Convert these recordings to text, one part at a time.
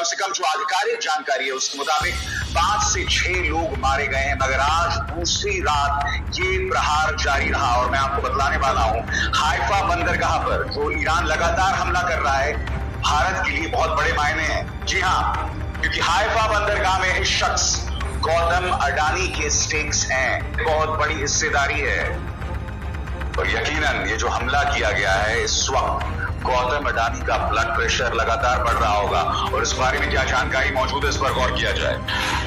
से कम जो आधिकारिक जानकारी है उसके मुताबिक 5 से 6 लोग मारे गए हैं, मगर आज दूसरी रात ये प्रहार जारी रहा। और मैं आपको बतलाने वाला हूं, हाइफा बंदरगाह पर जो ईरान लगातार हमला कर रहा है, भारत के लिए बहुत बड़े मायने हैं। जी हाँ, क्योंकि हाइफा बंदरगाह में इस शख्स गौतम अडानी के स्टेक्स हैं, बहुत बड़ी हिस्सेदारी है। और यकीनन ये जो हमला किया गया है, इस वक्त गौतम अडानी का ब्लड प्रेशर लगातार बढ़ रहा होगा और इस बारे में क्या जानकारी मौजूद है, इस पर गौर किया जाए।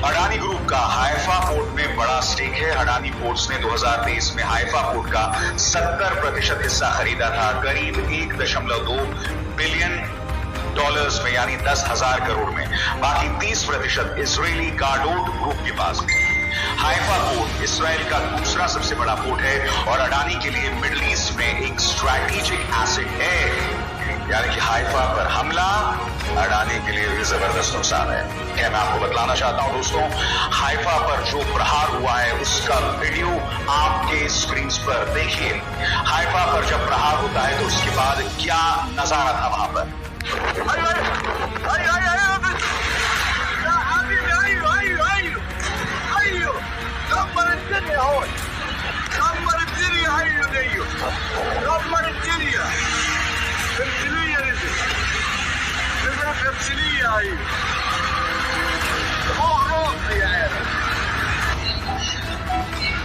अडानी ग्रुप का हाइफा पोर्ट में बड़ा स्टेक है। अडानी पोर्ट्स ने 2023 में हाइफा पोर्ट का 70% हिस्सा खरीदा था, करीब 1.2 बिलियन डॉलर्स में, यानी 10,000 करोड़ में। बाकी 30% इजरायली गार्डोट ग्रुप के पास है। हाइफा पोर्ट इसराइल का दूसरा सबसे बड़ा पोर्ट है और अडानी के लिए मिडिल ईस्ट में एक स्ट्रैटेजिक एसेट है। यानी कि हाइफा पर हमला अडानी के लिए भी जबरदस्त नुकसान है। क्या मैं आपको बतलाना चाहता हूं दोस्तों, हाइफा पर जो प्रहार हुआ है उसका वीडियो आपके स्क्रीन पर देखिए। हाइफा पर जब प्रहार होता है तो उसके बाद क्या नजारा था वहां पर।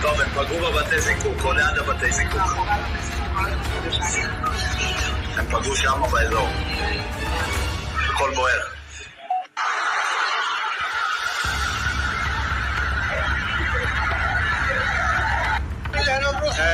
טוב, הם פגעו בבתי זיקוק, או ליד הבתי זיקוק. הם פגעו שם באזור. הכל בוער.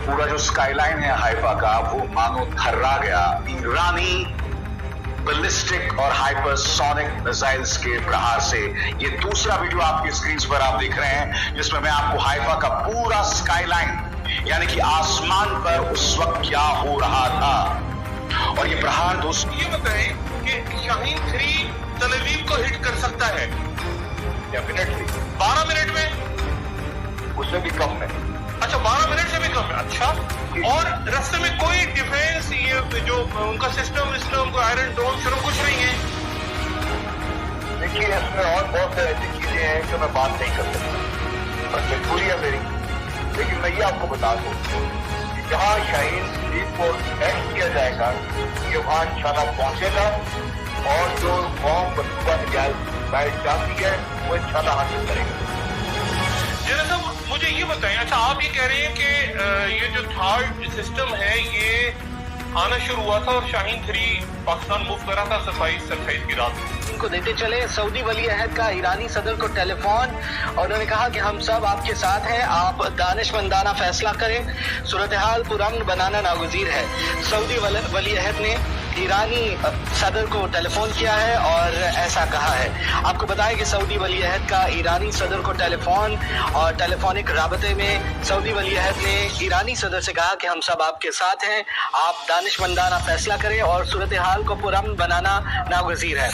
पूरा जो स्काईलाइन है हाइफा का वो मानो थर्रा गया ईरानी बैलिस्टिक और हाइपरसोनिक मिसाइल्स के प्रहार से। ये दूसरा वीडियो आपकी स्क्रीन पर आप देख रहे हैं जिसमें मैं आपको हाइफा का पूरा स्काईलाइन यानी कि आसमान पर उस वक्त क्या हो रहा था। और ये प्रहार दोस्तों, ये बताएं कि शाहीन 3 तल अवीव को हिट कर सकता है डेफिनेटली 12 मिनट में, उससे भी कम में। अच्छा 12 मिनट से भी कम है। अच्छा, और रास्ते में कोई डिफेंस ये जो उनका सिस्टम आयरन डोम शुरू कुछ नहीं है। देखिए इसमें और बहुत सारी ऐसी चीजें हैं जो मैं बात नहीं कर सकता और मजबूरी है मेरी, लेकिन मैं ये आपको बता दूं कि जहाँ शाहीन 3 को टेस्ट किया जाएगा ये वहाँ इंशाल्लाह पहुंचेगा और जो कौम बदूबा निजात जाती है वो इंशाल्लाह हासिल करेगा। जरा साहब मुझे ये बताएं, अच्छा आप ये कह रहे हैं कि ये जो थर्ड सिस्टम है ये आना शुरू हुआ था और शाहीन 3 पाकिस्तान मूव करा था 27-28 की रात को देते चले सऊदी वली अहद का ईरानी सदर को टेलीफोन और उन्होंने कहा कि हम सब आपके साथ हैं, आप दानिशमंदाना फैसला करें, सूरत हाल पुरअमन बनाना नागुज़ीर है। सऊदी वली अहद ने ईरानी सदर को टेलीफोन किया है और ऐसा कहा है। आपको बताएं कि सऊदी वली अहद का ईरानी सदर को टेलीफोन और टेलीफोनिक राबते में सऊदी वली अहद ने ईरानी सदर से कहा कि हम सब आपके साथ हैं, आप दानिशमंदाना फैसला करें और सूरत हाल को पुरअमन बनाना नागुज़ीर है।